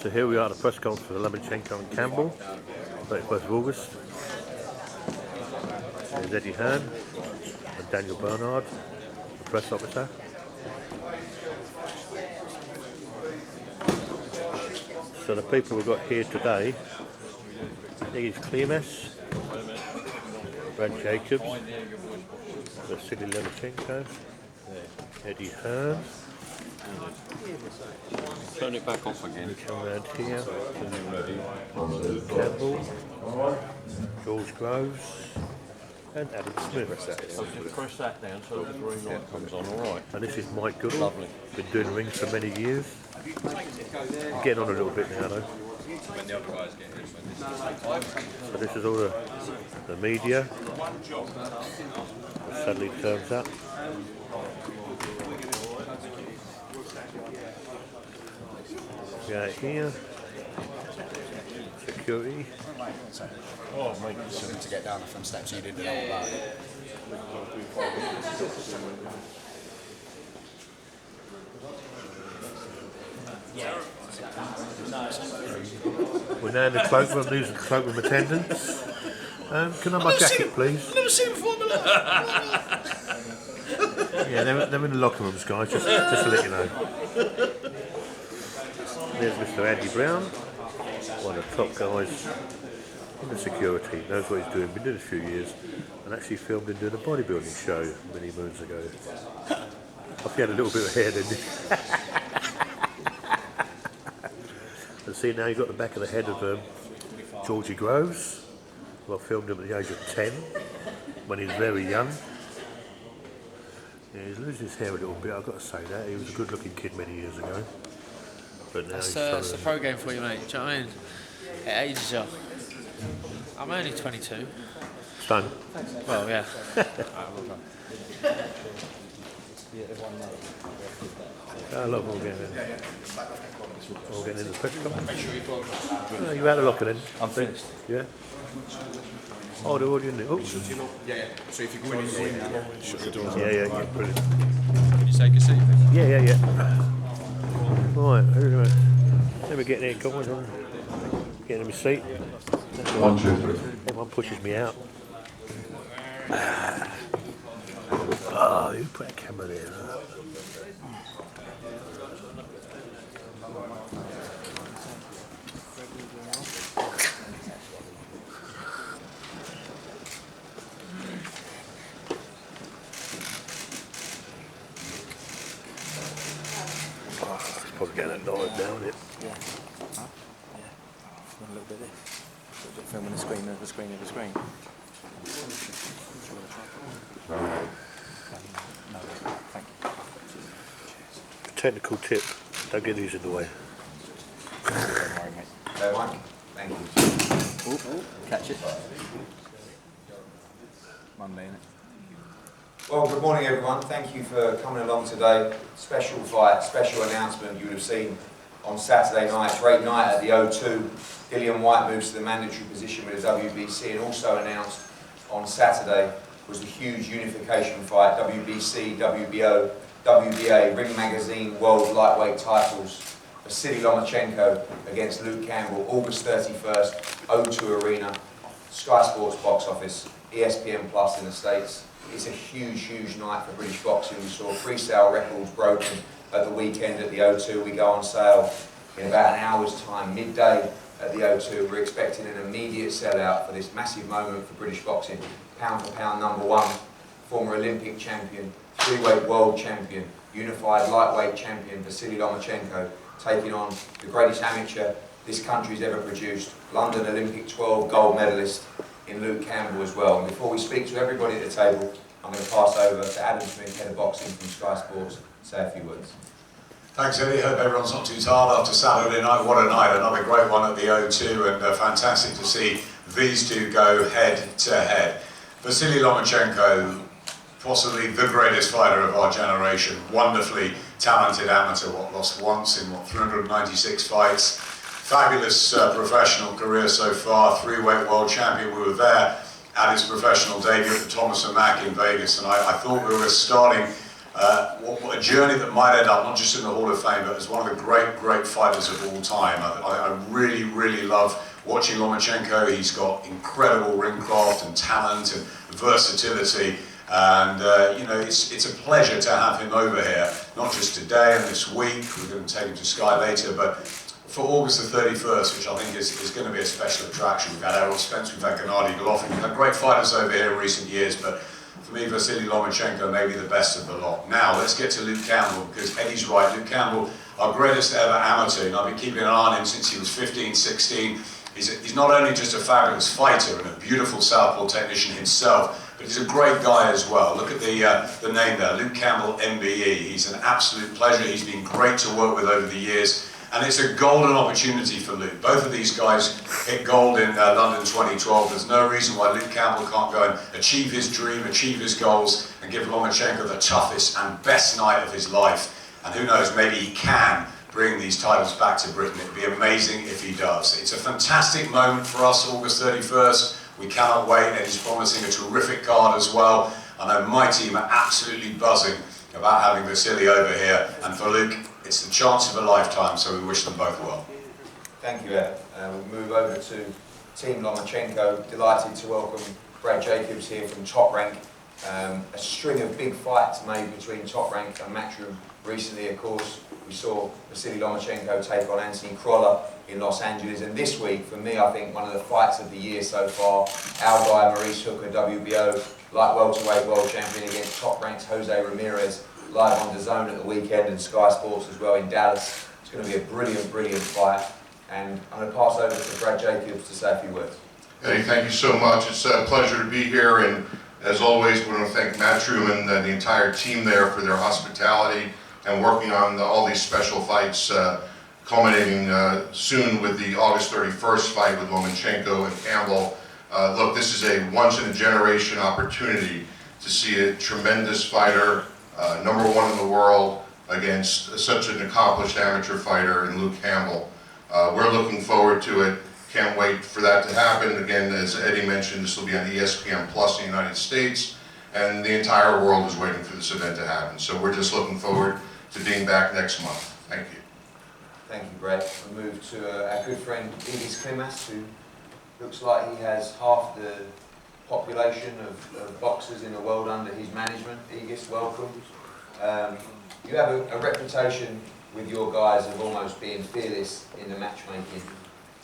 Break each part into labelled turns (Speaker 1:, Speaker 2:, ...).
Speaker 1: So here we are at the press conference for Lomachenko and Campbell, 31st of August. There's Eddie Hearn and Daniel Bernard, the press officer. So the people we've got here today, Iggy Klimas, Brad Jacobs, Vasily Lomachenko, Eddie Hearn.
Speaker 2: Turn it back off again.
Speaker 1: Come around here. Campbell, George Groves, and Adam Smith.
Speaker 2: Press that down so the green light comes on, alright.
Speaker 1: And this is Mike Goodall.
Speaker 2: Lovely.
Speaker 1: Been doing rings for many years. Getting on a little bit now though. So this is all the media. Suddenly turns up. Yeah, here. Security.
Speaker 3: Oh, mate, something to get down the front steps, you didn't know about it.
Speaker 1: We're now in the cloakroom, these are the cloakroom attendants. Can I have my jacket, please?
Speaker 3: I've never seen it before in my life.
Speaker 1: Yeah, they're in the locker rooms, guys, just to let you know. There's Mr. Andy Brown, one of the top guys in the security, knows what he's doing, been doing it a few years, and actually filmed him doing a bodybuilding show many moons ago. I he had a little bit of hair, didn't he? And see, now you've got the back of the head of Georgie Groves. Well, I filmed him at the age of 10, when he was very young. Yeah, he's losing his hair a little bit, I've got to say that. He was a good looking kid many years ago. But now
Speaker 4: That's a pro game for you, mate. Do you know what I mean? It ages you. I'm only 22.
Speaker 1: Stone.
Speaker 4: Well, yeah.
Speaker 1: I love all getting in. All getting in the press conference. Oh, you're out of locker then?
Speaker 3: I'm finished.
Speaker 1: Yeah? Oh, they're already in there. Oh.
Speaker 3: Yeah. So if you go in now, shut the doors.
Speaker 1: Yeah, brilliant.
Speaker 3: Can you take a seat?
Speaker 1: Yeah. Right, let me get there, guys. I'm getting in my seat.
Speaker 5: 1, 2, 3.
Speaker 1: Everyone pushes me out. Oh, who put a camera there? Probably getting that live down it.
Speaker 6: Yeah. Huh? Yeah. A little bit of this. A little bit filming the screen of the screen of the screen. No, thank you.
Speaker 1: Technical tip, don't get these in the way.
Speaker 6: Don't worry, mate.
Speaker 7: Mike, thank you.
Speaker 6: Ooh, catch it. Monday, innit?
Speaker 7: Well, good morning everyone. Thank you for coming along today. Special fight, special announcement you would have seen on Saturday night. Great night at the O2. Dillian Whyte moves to the mandatory position with the WBC, and also announced on Saturday was the huge unification fight, WBC, WBO, WBA, Ring Magazine World Lightweight titles. Vasily Lomachenko against Luke Campbell, August 31st, O2 Arena, Sky Sports box office, ESPN Plus in the States. It's a huge night for British boxing. We saw pre-sale records broken at the weekend at the O2. We go on sale in about an hour's time, midday at the O2. We're expecting an immediate sellout for this massive moment for British boxing. Pound for pound #1, former Olympic champion, three-weight world champion, unified lightweight champion Vasily Lomachenko, taking on the greatest amateur this country's ever produced, London Olympic 12 gold medalist in Luke Campbell as well. And before we speak to everybody at the table, I'm going to pass over to Adam Smith, head of boxing from Sky Sports, to say a few words.
Speaker 8: Thanks, Eddie. Hope everyone's not too tired after Saturday night. What a night, another great one at the O2, and fantastic to see these two go head to head. Vasily Lomachenko, possibly the greatest fighter of our generation, wonderfully talented amateur, lost once in 396 fights. Fabulous professional career so far, three-weight world champion. We were there at his professional debut at the Thomas & Mack in Vegas, and I thought we were starting What a journey that might end up not just in the Hall of Fame, but as one of the great fighters of all time. I really love watching Lomachenko. He's got incredible ring craft and talent and versatility. And you know, it's a pleasure to have him over here, not just today and this week, we're going to take him to Sky later, but for August the 31st, which I think is going to be a special attraction. We've had Errol Spence, we've had Gennady Golovkin, we've had great fighters over here in recent years, but for me, Vasily Lomachenko may be the best of the lot. Now, let's get to Luke Campbell, because Eddie's right. Luke Campbell, our greatest ever amateur, and I've been keeping an eye on him since he was 15, 16. He's not only just a fabulous fighter and a beautiful southpaw technician himself, but he's a great guy as well. Look at the name there, Luke Campbell, MBE. He's an absolute pleasure. He's been great to work with over the years. And it's a golden opportunity for Luke. Both of these guys hit gold in London 2012. There's no reason why Luke Campbell can't go and achieve his dream, achieve his goals, and give Lomachenko the toughest and best night of his life. And who knows, maybe he can bring these titles back to Britain. It'd be amazing if he does. It's a fantastic moment for us, August 31st. We cannot wait, and he's promising a terrific card as well. I know my team are absolutely buzzing about having Vasily over here. And for Luke, it's the chance of a lifetime, so we wish them both well.
Speaker 7: Thank you, Ed. We'll move over to Team Lomachenko. Delighted to welcome Brad Jacobs here from Top Rank. A string of big fights made between Top Rank and Matchroom recently, of course. We saw Vasily Lomachenko take on Anthony Crolla in Los Angeles, and this week, for me, I think one of the fights of the year so far, our guy Maurice Hooker, WBO, light welterweight world champion against Top Rank's Jose Ramirez, live on DAZN at the weekend and Sky Sports as well in Dallas. It's going to be a brilliant fight, and I'm going to pass over to Brad Jacobs to say a few words.
Speaker 5: Hey, thank you so much. It's a pleasure to be here, and as always, we want to thank Matchroom and the entire team there for their hospitality and working on all these special fights, culminating soon with the August 31st fight with Lomachenko and Campbell. Look, this is a once-in-a-generation opportunity to see a tremendous fighter, #1 in the world, against such an accomplished amateur fighter in Luke Campbell. We're looking forward to it. Can't wait for that to happen. Again, as Eddie mentioned, this will be on ESPN Plus in the United States, and the entire world is waiting for this event to happen. So we're just looking forward to being back next month. Thank you.
Speaker 7: Thank you, Brad. We'll move to our good friend Igis Klimas, who looks like he has half the population of boxers in the world under his management. Igis, welcome. You have a reputation with your guys of almost being fearless in the matchmaking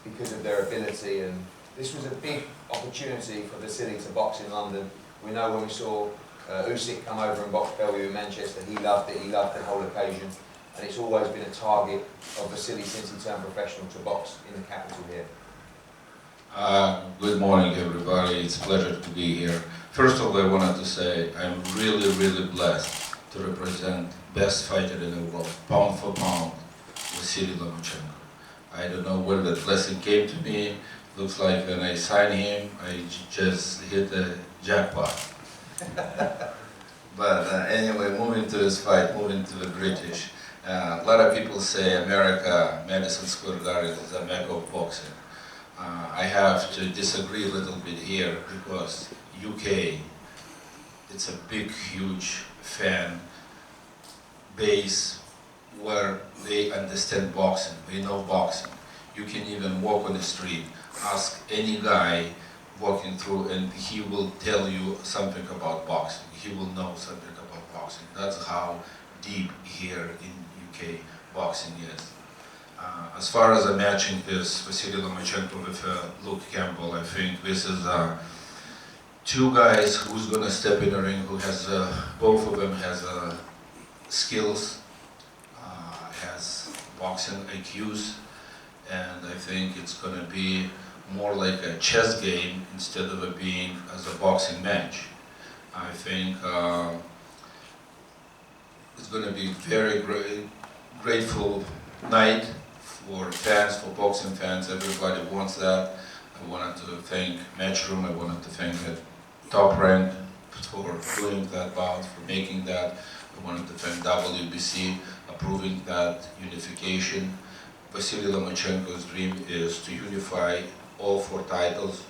Speaker 7: because of their ability, and this was a big opportunity for Vasily to box in London. We know when we saw Usyk come over and box Bellew in Manchester, he loved it, he loved the whole occasion, and it's always been a target of Vasily since he turned professional to box in the capital here.
Speaker 9: Good morning, everybody. It's a pleasure to be here. First of all, I wanted to say I'm really blessed to represent best fighter in the world, pound for pound, Vasily Lomachenko. I don't know where that blessing came to me. Looks like when I signed him, I just hit the jackpot. But anyway, moving to this fight, moving to the British. A lot of people say America, Madison Square Garden is a mecca of boxing. I have to disagree a little bit here because UK, it's a big, huge fan base where they understand boxing, they know boxing. You can even walk on the street, ask any guy walking through and he will tell you something about boxing. He will know something about boxing. That's how deep here in UK boxing is. As far as a matching this Vasily Lomachenko with Luke Campbell, I think this is two guys who's gonna step in the ring, who has both of them has skills, has boxing IQs, and I think it's gonna be more like a chess game instead of it being as a boxing match. I think it's gonna be very grateful night for fans, for boxing fans. Everybody wants that. I wanted to thank Matchroom, I wanted to thank Top Rank for doing that bout, for making that. I wanted to thank WBC approving that unification. Vasily Lomachenko's dream is to unify all 4 titles.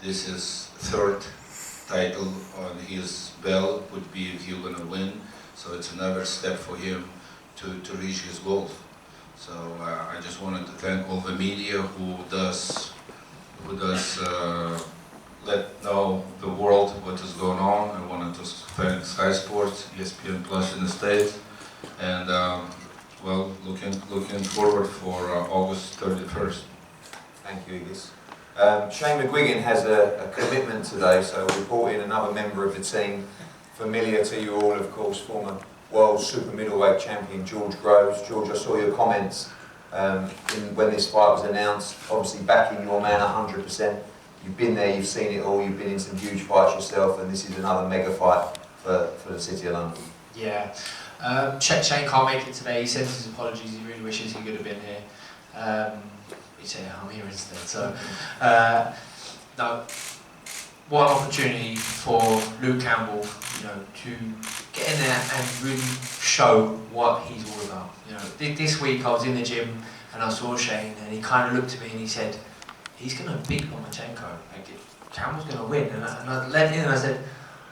Speaker 9: This is 3rd title on his belt, would be if he's gonna win. So it's another step for him to reach his goals. So I just wanted to thank all the media who does let know the world what is going on. I wanted to thank Sky Sports, ESPN Plus in the States, and well, looking forward for August 31st.
Speaker 7: Thank you, Igis. Shane McGuigan has a commitment today, so we brought in another member of the team, familiar to you all, of course, former world super middleweight champion George Groves. George, I saw your comments when this fight was announced, obviously backing your man 100%. You've been there, you've seen it all, you've been in some huge fights yourself, and this is another mega fight for the City of London.
Speaker 10: Yeah. Shane can't make it today. He sends his apologies, he really wishes he could have been here. He said, I'm here instead. So, no, what an opportunity for Luke Campbell, you know, to get in there and really show what he's all about. You know, this week I was in the gym and I saw Shane, and he kind of looked at me and he said, he's going to beat Lomachenko. Like, Campbell's going to win. And I led in and I said,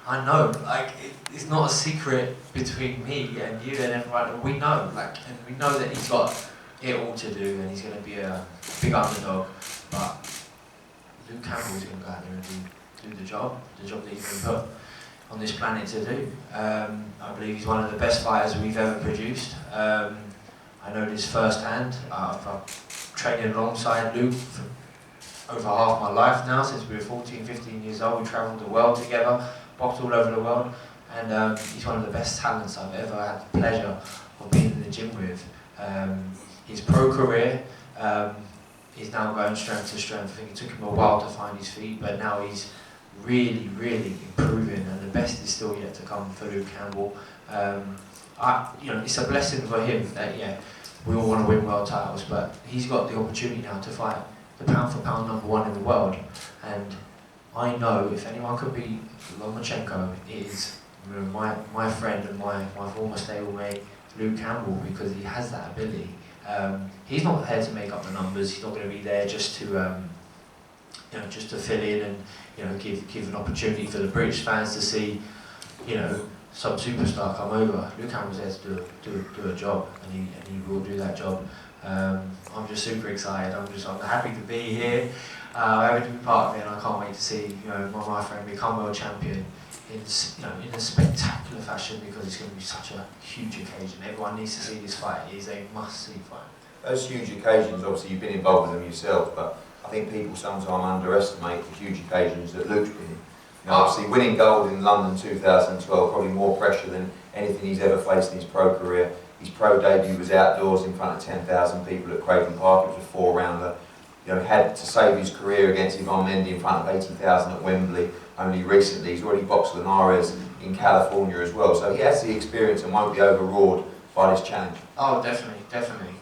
Speaker 10: I know. Like, it's not a secret between me and you and everyone. We know. Like, and we know that he's got it all to do, and he's going to be a big underdog. But Luke Campbell is going to go out there and do the job that he's been put on this planet to do. I believe he's one of the best fighters we've ever produced. I know this firsthand. I've trained alongside Luke for over half my life now, since we were 14, 15 years old. We travelled the world together, boxed all over the world, and he's one of the best talents I've ever had the pleasure of being in the gym with. His pro career is now going strength to strength. I think it took him a while to find his feet, but now he's really, really improving, and the best is still yet to come for Luke Campbell. You know, it's a blessing for him that, yeah, we all want to win world titles, but he's got the opportunity now to fight the pound for pound #1 in the world, and I know if anyone could beat Lomachenko, it is, you know, my friend and my former stablemate Luke Campbell, because he has that ability. He's not here to make up the numbers. He's not going to be there just to you know, just to fill in and, you know, give an opportunity for the British fans to see, you know, some superstar come over. Luke Campbell's there to do a job, and he will do that job. I'm just super excited. I'm happy to be here. I'm happy to be part of it, and I can't wait to see, you know, my friend become world champion in, you know, in a spectacular fashion, because it's going to be such a huge occasion. Everyone needs to see this fight. It is a must-see fight.
Speaker 7: Those huge occasions, obviously you've been involved with them yourself, but I think people sometimes underestimate the huge occasions that Luke's been in. You know, obviously winning gold in London 2012, probably more pressure than anything he's ever faced in his pro career. His pro debut was outdoors in front of 10,000 people at Craven Park. It was a 4-rounder. You know, had to save his career against Ivan Mendy in front of 80,000 at Wembley. Only recently, he's already boxed Linares in California as well. So he has the experience and won't be overawed by this challenge.
Speaker 10: Oh, definitely, definitely.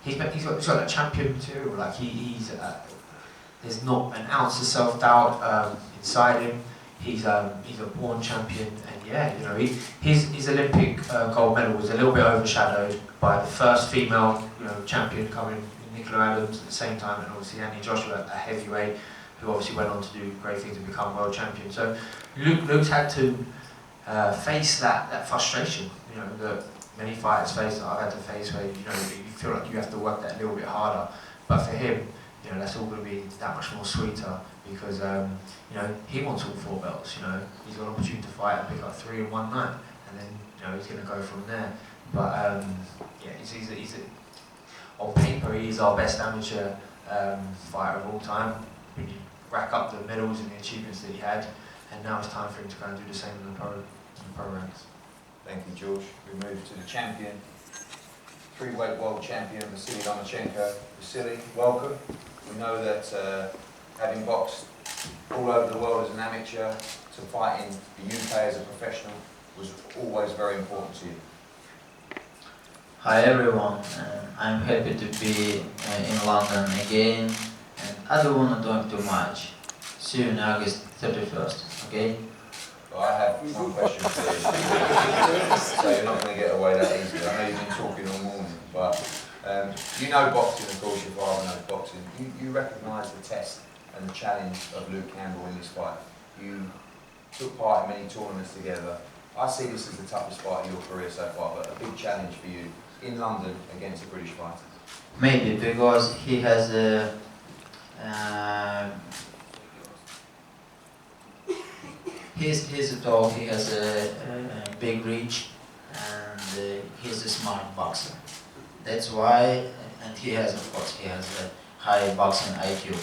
Speaker 10: He's got that champion material. Like there's not an ounce of self-doubt inside him. He's a born champion, and yeah, you know, his Olympic gold medal was a little bit overshadowed by the first female, you know, champion coming, Nicola Adams, at the same time, and obviously Annie Joshua, a heavyweight, who obviously went on to do great things and become world champion. So Luke's had to face that frustration, you know, that many fighters face, that I've had to face, where, you know, you feel like you have to work that a little bit harder. But for him, you know, that's all going to be that much more sweeter, because you know, he wants all 4 belts. You know, he's got an opportunity to fight and pick up 3 in one night, and then, you know, he's going to go from there. But yeah, he's on paper he's our best amateur fighter of all time. When you rack up the medals and the achievements that he had, and now it's time for him to go and do the same in the pro ranks.
Speaker 7: Thank you, George. We move to the champion, 3-weight world champion, Vasily Lomachenko. Vasily, welcome. We know that having boxed all over the world as an amateur, to fight in the UK as a professional was always very important to you.
Speaker 11: Hi everyone, I'm happy to be in London again, and I don't want to talk too much. See you on August 31st, okay?
Speaker 7: Well, I have one question for you. So you're not going to get away that easily. I know you've been talking all morning, but you know boxing, of course, your father knows boxing. You recognise the test and the challenge of Luke Campbell in this fight. You took part in many tournaments together. I see this as the toughest fight of your career so far, but a big challenge for you in London against a British fighter.
Speaker 11: Maybe because he has a he's a dog. He has a big reach, and he's a smart boxer. That's why, and he has, of course, he has a high boxing IQ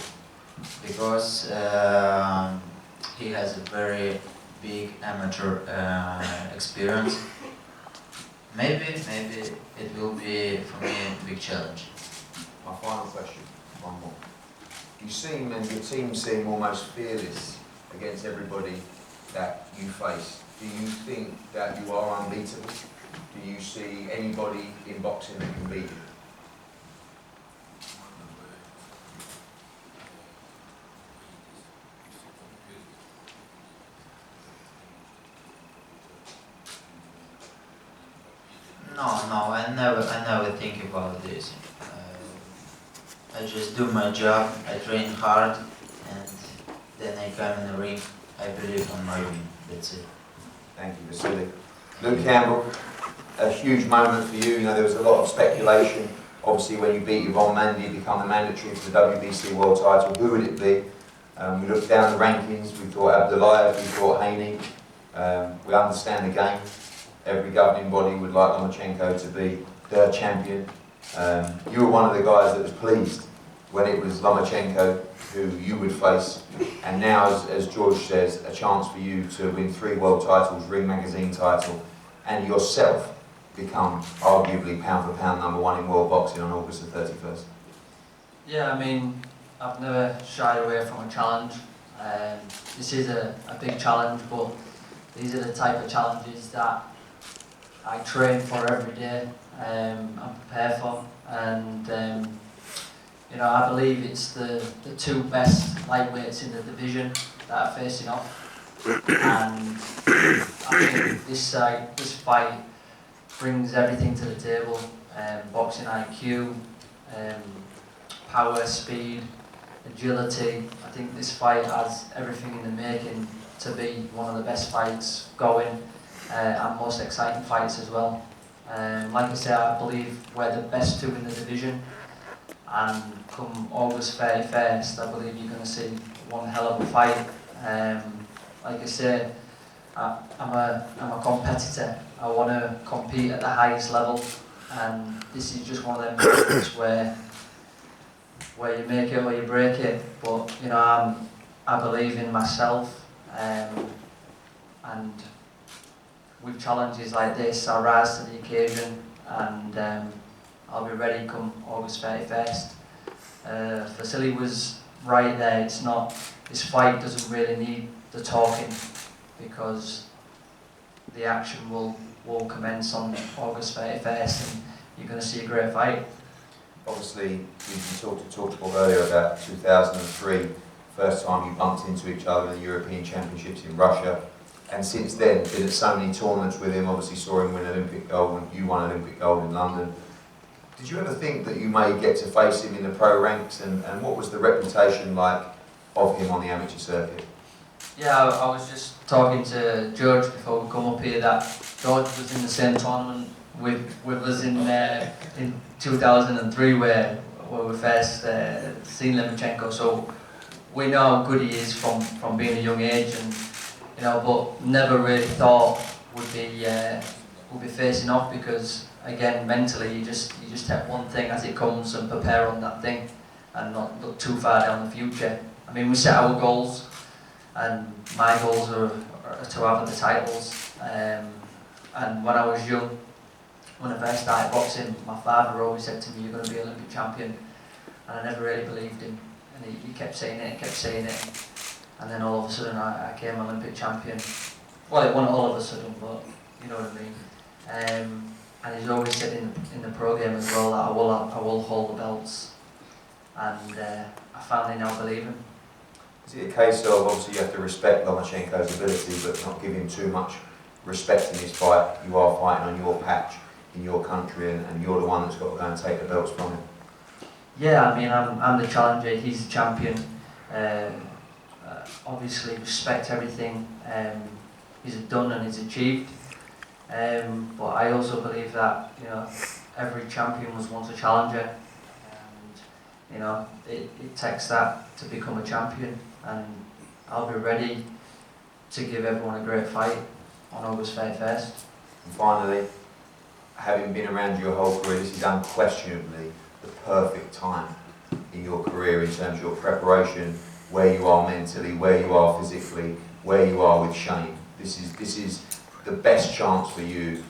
Speaker 11: because he has a very big amateur experience. Maybe it will be for me a big challenge.
Speaker 7: My final question, one more. You seem, and your team seem almost fearless against everybody that you face. Do you think that you are unbeatable? Do you see anybody in boxing that can beat you?
Speaker 11: No, I never think about this. I just do my job, I train hard, and then I come in the ring. I believe on my win. That's it.
Speaker 7: Thank you, Vasily. Luke Campbell, a huge moment for you. You know, there was a lot of speculation. Obviously, when you beat Yvonne Mandy, you become the mandatory for the WBC world title. Who would it be? We looked down the rankings. We thought Abdullayev, we thought Haney. We understand the game. Every governing body would like Lomachenko to be their champion. You were one of the guys that was pleased when it was Lomachenko who you would face, and now, as George says, a chance for you to win 3 world titles, Ring Magazine title, and yourself become arguably pound for pound #1 in world boxing on August the 31st.
Speaker 10: Yeah, I mean, I've never shied away from a challenge. This is a big challenge, but these are the type of challenges that I train for every day, and prepare for, and you know, I believe it's the 2 best lightweights in the division that are facing off, and I think this fight brings everything to the table: boxing IQ, power, speed, agility. I think this fight has everything in the making to be one of the best fights going, and most exciting fights as well. Like I said, I believe we're the best 2 in the division, and come August 31st, I believe you're going to see one hell of a fight. Like I said, I'm a competitor. I want to compete at the highest level, and this is just one of them moments where you make it or you break it. But you know, I believe in myself, and with challenges like this, I rise to the occasion, and I'll be ready come August 31st. Vasily was right there. It's not, this fight doesn't really need the talking, because the action will commence on August 31st, and you're going to see a great fight.
Speaker 7: Obviously, we talked about earlier about 2003, first time you bumped into each other in the European Championships in Russia. And since then, been at so many tournaments with him, obviously saw him win Olympic gold, and you won Olympic gold in London. Did you ever think that you may get to face him in the pro ranks, and what was the reputation like of him on the amateur circuit?
Speaker 10: Yeah, I was just talking to George before we come up here that George was in the same tournament with us in 2003 where we first seen Lomachenko, so we know how good he is from being a young age, and you know, but never really thought would be facing off, because again, mentally you just take one thing as it comes and prepare on that thing and not look too far down the future. I mean, we set our goals, and my goals are to have the titles, and when I was young, when I first started boxing, my father always said to me, you're going to be Olympic champion, and I never really believed him, and he kept saying it, and then all of a sudden I became Olympic champion. Well, it wasn't all of a sudden, but you know what I mean. And he's always said in the programme as well that I will hold the belts, and I finally now believe him.
Speaker 7: Is it a case of, obviously you have to respect Lomachenko's ability, but not give him too much respect in his fight? You are fighting on your patch, in your country, and you're the one that's got to go and take the belts from him.
Speaker 10: Yeah, I mean, I'm the challenger, he's the champion. Obviously respect everything he's done and he's achieved.
Speaker 12: But I also believe that, you know, every champion was once a challenger, and you know, it takes that to become a champion, and I'll be ready to give everyone a great fight on August 31st.
Speaker 7: And finally, having been around your whole career, this is unquestionably the perfect time in your career in terms of your preparation, where you are mentally, where you are physically, where you are with Shane. This is the best chance for you,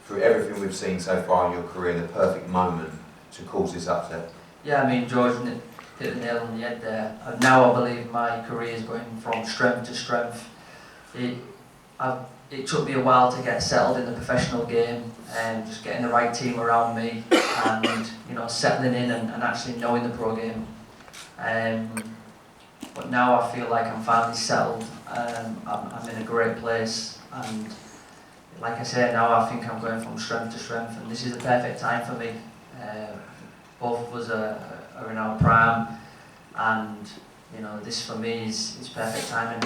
Speaker 7: through everything we've seen so far in your career, the perfect moment to cause this upset.
Speaker 12: Yeah, I mean, George hit the nail on the head there. And now I believe my career is going from strength to strength. It took me a while to get settled in the professional game and just getting the right team around me and, you know, settling in and actually knowing the pro game. But now I feel like I'm finally settled. I'm in a great place, and like I said, now I think I'm going from strength to strength, and this is the perfect time for me. Both of us are in our prime, and you know, this for me is perfect timing.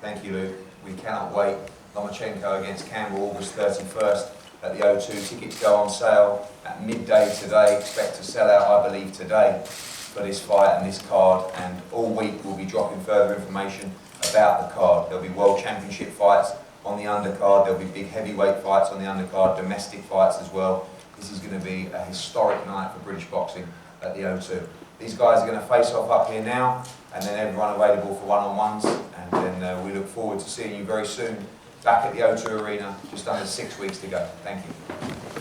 Speaker 7: Thank you, Luke. We cannot wait. Lomachenko against Campbell, August 31st at the O2. Tickets go on sale at midday today. Expect to sell out, I believe, today for this fight and this card. And all week we'll be dropping further information about the card. There'll be World Championship fights on the undercard. There'll be big heavyweight fights on the undercard, domestic fights as well. This is going to be a historic night for British boxing at the O2. These guys are going to face off up here now, and then everyone available for one-on-ones. And then we look forward to seeing you very soon back at the O2 Arena, just under 6 weeks to go. Thank you.